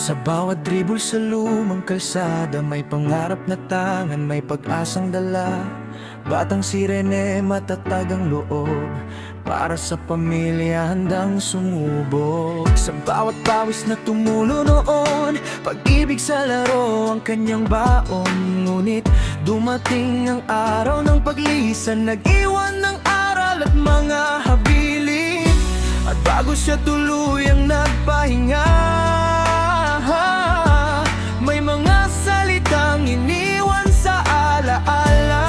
Sa bawat dribble sa lumang kalsada, may pangarap na tangan, may pag-asang dala. Batang si Rene, matatag ang loob, para sa pamilya handang sumubok. Sa bawat pawis na tumulo noon, pag-ibig sa laro ang kanyang baon. Ngunit dumating ang araw ng paglisan, nag-iwan ng aral at mga habilin. At bago siya tuluyang nagpahinga, may mga salitang iniwan sa alaala.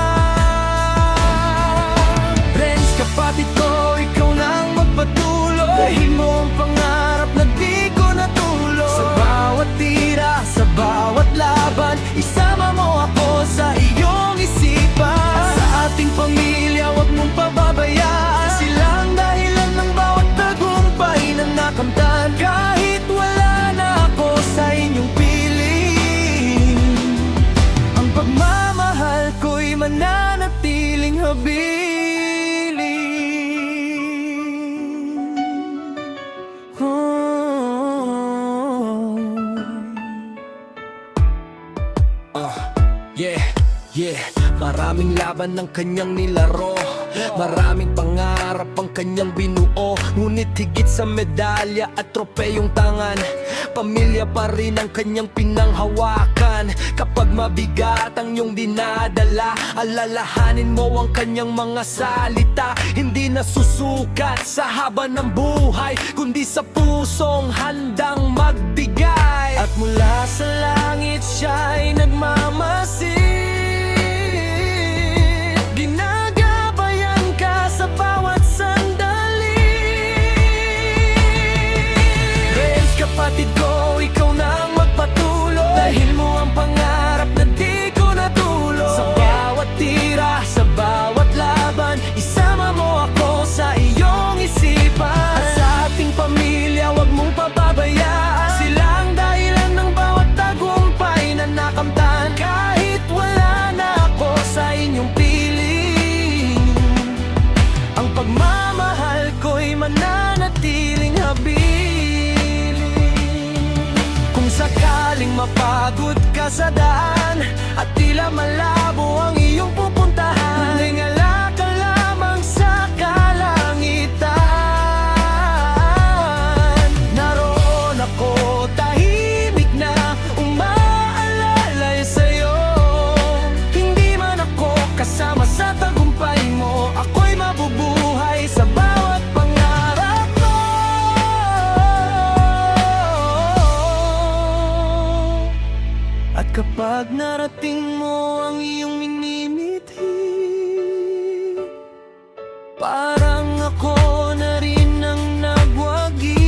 Renz, kapatid ko, ikaw na ang magpatuloy. Dahil mo ang pangarap na di ko natulog. Sa bawat tira, sa bawat laban, isama mo ako sa iyong isipan. Sa ating pamilya, wag mong pababayaan. Sila ang dahilan ng bawat tagumpay na nakamtan. Kahit wala na ako sa inyong pagmamahal ko'y mananatiling habilin. Yeah. Maraming laban ng kanyang nilaro, maraming pangarap ang kanyang binuo. Ngunit higit sa medalya at tropeyong tangan, pamilya pa rin ang kanyang pinanghawakan. Kapag mabigat ang iyong dinadala, alalahanin mo ang kanyang mga salita. Hindi nasusukat sa haba ng buhay, kundi sa pusong handang magbigay. At mula sa langit siya'y nagmamasid, ginagabayan ka sa bawat sandali. Renz, kapatid ko, ikaw na ang magpatuloy. Dahil mo ang pangarap na di ko natulog. Sa bawat tira, sa bawat laban, isama mo ako sa iyong isipan. At sa ating pamilya, wag mong pababayaan. Sila ang dahilan ng bawat tagumpay na nakamtan. Kahit wala na ako sa inyong piling, ang pagmamahal ko'y mananatiling habilin. Kung sakaling mapagod ka sa daan at tila malabo ang iyong pupuntahan, tingala ka lamang sa kalangitan. Naroon ako, tahimik na umaalala sa'yo. Hindi man ako kasama sa tagumpay mo, ako'y mabubuhay sa bawat pangarap mo. At kapag narating mo ang iyong minimithi, parang ako na rin ang nagwagi.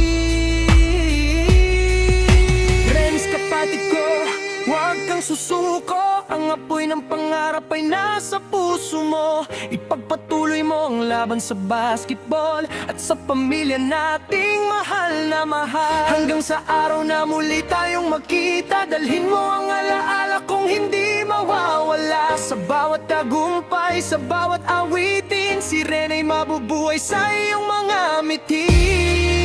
Renz, kapatid ko, huwag kang susuko. Ang apoy ng pangarap ay nasa puso mo. Ipagpatuloy mo ang laban sa basketball at sa pamilya nating mahal na mahal. Hanggang sa araw na muli tayong magkita, dalhin mo ang alaala kong hindi mawawala. Sa bawat tagumpay, sa bawat awitin, si Rena'y mabubuhay sa iyong mga mitin.